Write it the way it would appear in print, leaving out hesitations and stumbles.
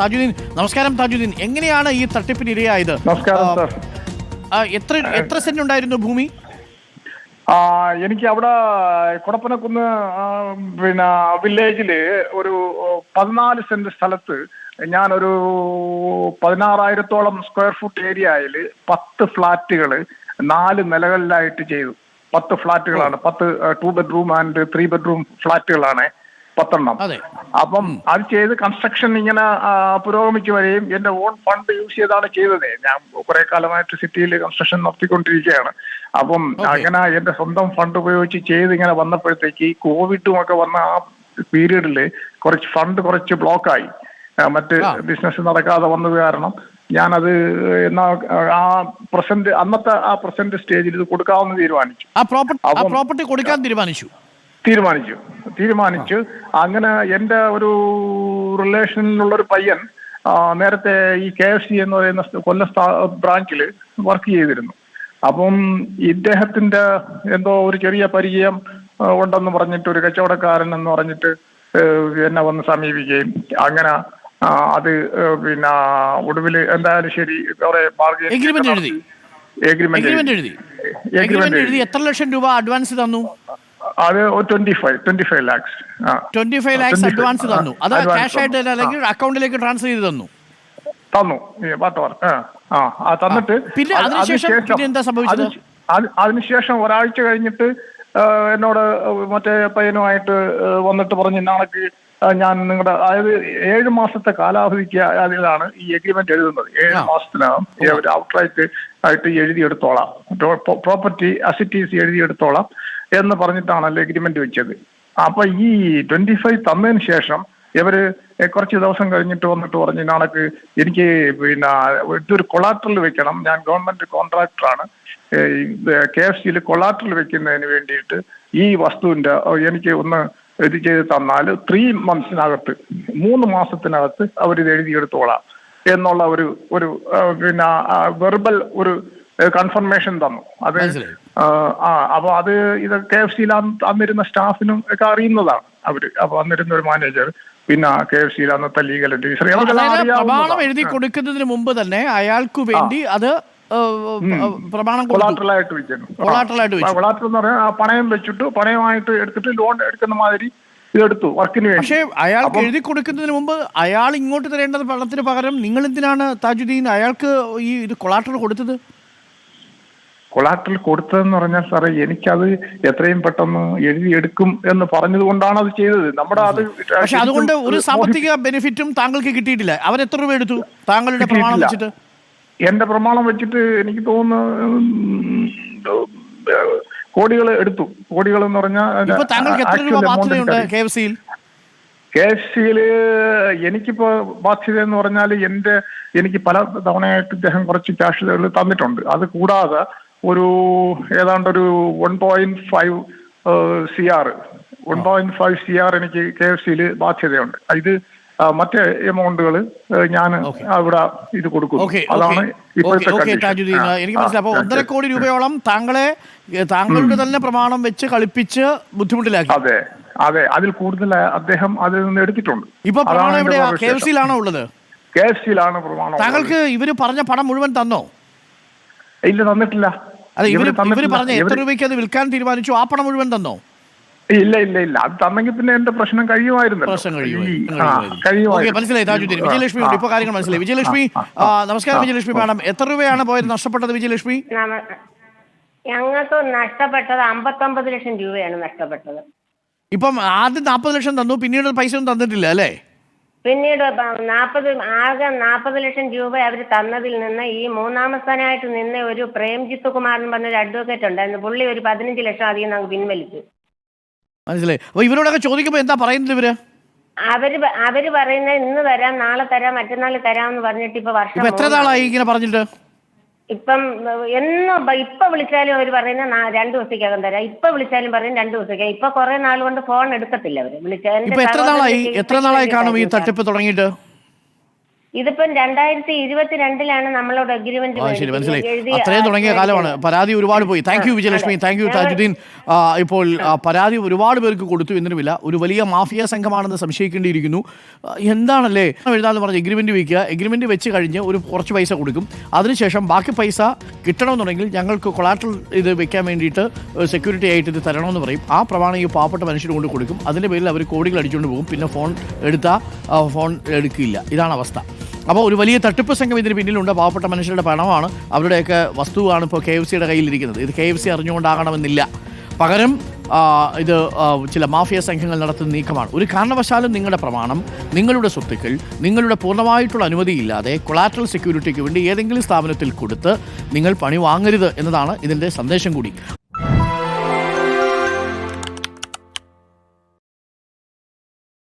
താജുദ്ദീൻ, നമസ്കാരം. താജുദ്ദീൻ, എങ്ങനെയാണ് ഈ തട്ടിപ്പിന് ഇരയായത്? എത്ര സെന്റ് ഉണ്ടായിരുന്നു ഭൂമി? എനിക്ക് അവിടെ കുടപ്പനക്കുന്ന് വില്ലേജില് ഒരു 14 സെന്റ് സ്ഥലത്ത് ഞാനൊരു 16,000-ഓളം സ്ക്വയർ ഫുട്ട് ഏരിയയിൽ 10 ഫ്ലാറ്റുകൾ 4 നിലകളിലായിട്ട് ചെയ്തു. 10 ഫ്ലാറ്റുകളാണ്, 10 2 ബെഡ്റൂം ആൻഡ് 3 ബെഡ്റൂം ഫ്ലാറ്റുകളാണ് 10 അപ്പം അത് ചെയ്ത് കൺസ്ട്രക്ഷൻ ഇങ്ങനെ പുരോഗമിച്ചു വരെയും എന്റെ ഓൺ ഫണ്ട് യൂസ് ചെയ്താണ് ചെയ്തത്. ഞാൻ കുറെ കാലമായിട്ട് സിറ്റിയിൽ കൺസ്ട്രക്ഷൻ നടത്തിക്കൊണ്ടിരിക്കുകയാണ്. അപ്പം അങ്ങനെ എന്റെ സ്വന്തം ഫണ്ട് ഉപയോഗിച്ച് ചെയ്ത് ഇങ്ങനെ വന്നപ്പോഴത്തേക്ക് ഈ കോവിഡും ഒക്കെ വന്ന ആ പീരീഡിൽ കുറച്ച് ബ്ലോക്കായി. മറ്റ് ബിസിനസ് നടക്കാതെ വന്നത് കാരണം ഞാനത് അന്നത്തെ പ്രസന്റ് സ്റ്റേജിൽ ഇത് കൊടുക്കാമെന്ന് തീരുമാനിച്ചു. പ്രോപ്പർട്ടി കൊടുക്കാൻ തീരുമാനിച്ചു. അങ്ങനെ എൻ്റെ ഒരു റിലേഷനിലുള്ളൊരു പയ്യൻ നേരത്തെ ഈ KFC എന്ന് പറയുന്ന കൊല്ലം ബ്രാഞ്ചിൽ വർക്ക് ചെയ്തിരുന്നു. അപ്പം ഇദ്ദേഹത്തിന്റെ എന്തോ ഒരു ചെറിയ പരിചയം ഉണ്ടെന്ന് പറഞ്ഞിട്ട് ഒരു കച്ചവടക്കാരൻ എന്ന് പറഞ്ഞിട്ട് എന്നെ വന്ന് സമീപിക്കുകയും അങ്ങനെ അത് ഒടുവിൽ എന്തായാലും ശരി എഗ്രിമെന്റ് എഴുതി. എത്ര ലക്ഷം രൂപ അഡ്വാൻസ് തന്നു? അത് 25 lakhs. 25 lakhs അഡ്വാൻസ് തന്നു. അത് ക്യാഷ് ആയിട്ട് അല്ലെങ്കിൽ അക്കൗണ്ടിലേക്ക് ട്രാൻസ്ഫർ ചെയ്ത് തന്നു. തന്നിട്ട് പിന്നെ എന്താ സംഭവിച്ചത്? അതിനുശേഷം ഒരാഴ്ച കഴിഞ്ഞിട്ട് എന്നോട് മറ്റേ പയ്യനുമായിട്ട് വന്നിട്ട് പറഞ്ഞു, നാളേക്ക് ഞാൻ നിങ്ങളുടെ അതായത് 7 മാസത്തെ കാലാവധിക്ക് അതിലാണ് ഈ എഗ്രിമെന്റ് എഴുതുന്നത്. 7 മാസത്തിനകം ഔട്ട്റൈറ്റ് ആയിട്ട് എഴുതിയെടുത്തോളാം, പ്രോപ്പർട്ടി അസിറ്റീസ് എഴുതിയെടുത്തോളാം എന്ന് പറഞ്ഞിട്ടാണല്ലോ എഗ്രിമെന്റ് വെച്ചത്. അപ്പൊ ഈ 25 തന്നതിന് ശേഷം ഇവര് കുറച്ച് ദിവസം കഴിഞ്ഞിട്ട് വന്നിട്ട് പറഞ്ഞു, നാളേക്ക് എനിക്ക് ഇതൊരു കൊളാട്രൽ വെക്കണം, ഞാൻ ഗവൺമെന്റ് കോൺട്രാക്ടറാണ്, KFCയിൽ കൊളാട്രൽ വെക്കുന്നതിന് വേണ്ടിയിട്ട് ഈ വസ്തുവിന്റെ എനിക്ക് ഒന്ന് ഇത് ചെയ്ത് തന്നാൽ 3 monthsനകത്ത് 3 മാസത്തിനകത്ത് അവരിത് എഴുതിയെടുത്തോളാം എന്നുള്ള ഒരു വെർബൽ ഒരു കൺഫർമേഷൻ തന്നു. അത് അപ്പൊ അത് ഇത് KFCയിൽ അന്നിരുന്ന സ്റ്റാഫിനും ഒക്കെ അറിയുന്നതാണ് അവര്. അപ്പൊ അന്നിരുന്ന ഒരു മാനേജർ, പിന്നെ KFCയിൽ അന്നത്തെ ലീഗൽ പ്രമാണം എഴുതി കൊടുക്കുന്നതിന് മുമ്പ് തന്നെ അയാൾക്ക് വേണ്ടി അത് കൊളാട്രലായിട്ട് വെക്കുന്നു. കൊളാട്രൽ എന്ന് പറഞ്ഞാൽ പണയം വെച്ചിട്ട് പണയമായിട്ട് എടുത്തിട്ട് ലോൺ എടുക്കുന്ന മാതിരി ഇതെടുത്തു വർക്കിന് വേണ്ടി. പക്ഷേ അയാൾക്ക് എഴുതി കൊടുക്കുന്നതിന് മുമ്പ് അയാൾ ഇങ്ങോട്ട് തരേണ്ടത് പണത്തിന് പകരം നിങ്ങൾ എന്തിനാണ് താജുദ്ദീൻ അയാൾക്ക് ഈ ഇത് കൊളാട്രൽ കൊടുത്തത്? കൊളാട്രൽ കൊടുത്തതെന്ന് പറഞ്ഞാൽ സാറേ, എനിക്കത് എത്രയും പെട്ടെന്ന് എഴുതിയെടുക്കും എന്ന് പറഞ്ഞത് കൊണ്ടാണ് അത് ചെയ്തത്. നമ്മുടെ അത് പക്ഷെ അതുകൊണ്ട് ഒരു സാമ്പത്തിക ബെനിഫിറ്റും താങ്കൾക്ക് കിട്ടിയിട്ടില്ല. അവർ എത്ര രൂപ എടുത്തു താങ്കളുടെ പ്രമാണം വെച്ചിട്ട്? എന്റെ പ്രമാണം വെച്ചിട്ട് എനിക്ക് തോന്നുന്നു കോടികൾ എടുത്തു. കോടികൾ എന്ന് പറഞ്ഞാൽ താങ്കൾക്ക് എത്ര രൂപ ബാധ്യതയുണ്ട് KFCയിൽ? എനിക്കിപ്പോ ബാധ്യത എന്ന് പറഞ്ഞാൽ എനിക്ക് പല തവണയായിട്ട് ഇദ്ദേഹം കുറച്ച് ക്യാഷ് തന്നിട്ടുണ്ട്. അത് കൂടാതെ ഒരു ഏതാണ്ട് ഒരു 1.5 CR എനിക്ക് KFCയിൽ ബാധ്യതയുണ്ട്. ഇത് മറ്റേ എമൗണ്ടുകൾ ഞാൻ അവിടെ ഇത് കൊടുക്കും. അതാണ് എനിക്ക് മനസ്സിലായി. അപ്പൊ 1.5 കോടി രൂപയോളം താങ്കളുടെ തന്നെ പ്രമാണം വെച്ച് കളിപ്പിച്ച് ബുദ്ധിമുട്ടിലാക്കി. അതെ, അതിൽ കൂടുതൽ അദ്ദേഹം അതിൽ നിന്ന് എടുത്തിട്ടുണ്ട്. ഇപ്പൊ പ്രമാണം എവിടെയാ? KFCയിലാണോ ഉള്ളത്? KFCയിലാണ് പ്രമാണം. താങ്കൾക്ക് ഇവര് പറഞ്ഞ പണം മുഴുവൻ തന്നോ? ഇല്ല, തന്നിട്ടില്ല. അതെ, ഇവര് പറഞ്ഞ എത്ര രൂപയ്ക്ക് അത് വിൽക്കാൻ തീരുമാനിച്ചു ആ പണം മുഴുവൻ തന്നോ? ഇല്ല, അത് തന്നെങ്കിൽ പിന്നെ എന്റെ പ്രശ്നം കഴിയുമായിരുന്നു. മനസ്സിലായി താജുദ്ദീൻ. വിജയലക്ഷ്മി ഉണ്ട്, ഇപ്പൊ കാര്യങ്ങൾ മനസ്സിലായി. വിജയലക്ഷ്മി, നമസ്കാരം. വിജയലക്ഷ്മി മാഡം, എത്ര രൂപയാണ് പോയത് നഷ്ടപ്പെട്ടത്? വിജയലക്ഷ്മി, ഞങ്ങൾക്ക് നഷ്ടപ്പെട്ടത് 59 ലക്ഷം രൂപയാണ് നഷ്ടപ്പെട്ടത്. ഇപ്പം ആദ്യം 40 ലക്ഷം തന്നു, പിന്നീട് പൈസ ഒന്നും തന്നിട്ടില്ല അല്ലേ? പിന്നീട് ആകെ 40 ലക്ഷം രൂപ അവർ തന്നതിൽ നിന്ന് ഈ 3ാം സ്ഥാനമായിട്ട് നിന്ന ഒരു പ്രേംജിത്ത് കുമാർ എന്ന് പറഞ്ഞൊരു അഡ്വക്കേറ്റ് ഉണ്ടായിരുന്നു. പുള്ളി ഒരു 15 ലക്ഷം അധികം നമുക്ക് പിൻവലിച്ചു. മനസ്സിലായി. അപ്പൊ ഇവരോടൊക്കെ ചോദിക്കുമ്പോ എന്താ പറയുന്നത്? അവര് പറയുന്നത് ഇന്ന് തരാം, നാളെ തരാം, മറ്റന്നാൾ തരാമെന്ന് പറഞ്ഞിട്ട് ഇപ്പൊ വർഷം എത്ര നാളായി ഇങ്ങനെ പറഞ്ഞിട്ട്? ഇപ്പം ഇപ്പൊ വിളിച്ചാലും അവർ പറയുന്നത് 2 ദിവസത്തേക്കകം തരാം. ഇപ്പൊ വിളിച്ചാലും പറയും 2 ദിവസത്തേക്ക്. ഇപ്പൊ കുറെ നാൾ കൊണ്ട് ഫോൺ എടുക്കത്തില്ല അവര്. എത്ര നാളായി കാണും ഈ തട്ടിപ്പ് തുടങ്ങിയിട്ട്? ഇതിപ്പം 2022 നമ്മളോട് അഗ്രിമെന്റ് ശരി, മനസ്സിലായി. അത്രയും തുടങ്ങിയ കാലമാണ്. പരാതി ഒരുപാട് പോയി. Thank you Vijayalakshmi, thank you Tajuddin. ഇപ്പോൾ പരാതി ഒരുപാട് പേർക്ക് കൊടുത്തു എന്നിട്ടുമില്ല. ഒരു വലിയ മാഫിയ സംഘമാണെന്ന് സംശയിക്കേണ്ടിയിരിക്കുന്നു. എന്താണല്ലേ എഴുതാന്ന് പറഞ്ഞ് എഗ്രിമെന്റ് വയ്ക്കുക, എഗ്രിമെന്റ് വെച്ച് കഴിഞ്ഞ് കുറച്ച് പൈസ കൊടുക്കും, അതിനുശേഷം ബാക്കി പൈസ കിട്ടണമെന്നുണ്ടെങ്കിൽ ഞങ്ങൾക്ക് കൊളാട്രൽ ഇത് വെക്കാൻ വേണ്ടിയിട്ട് സെക്യൂരിറ്റി ആയിട്ട് ഇത് തരണമെന്ന് പറയും. ആ പ്രമാണം ഈ പാവപ്പെട്ട മനുഷ്യർ കൊണ്ട് കൊടുക്കും. അതിൻ്റെ പേരിൽ അവർ കോടികൾ അടിച്ചുകൊണ്ട് പോകും. പിന്നെ ഫോൺ എടുക്കില്ല. ഇതാണ് അവസ്ഥ. അപ്പോൾ ഒരു വലിയ തട്ടിപ്പ് സംഘം ഇതിന് പിന്നിലുണ്ട്. പാവപ്പെട്ട മനുഷ്യരുടെ പണമാണ്, അവരുടെയൊക്കെ വസ്തുവാണ് ഇപ്പോൾ KFCയുടെ കയ്യിലിരിക്കുന്നത്. ഇത് KFC അറിഞ്ഞുകൊണ്ടാകണമെന്നില്ല. പകരം ഇത് ചില മാഫിയ സംഘങ്ങൾ നടത്തുന്ന നീക്കമാണ്. ഒരു കാരണവശാലും നിങ്ങളുടെ പ്രമാണം, നിങ്ങളുടെ സ്വത്തുക്കൾ, നിങ്ങളുടെ പൂർണ്ണമായിട്ടുള്ള അനുമതിയില്ലാതെ കൊളാട്രൽ സെക്യൂരിറ്റിക്ക് വേണ്ടി ഏതെങ്കിലും സ്ഥാപനത്തിൽ കൊടുത്ത് നിങ്ങൾ പണി വാങ്ങരുത് എന്നതാണ് ഇതിൻ്റെ സന്ദേശം കൂടി.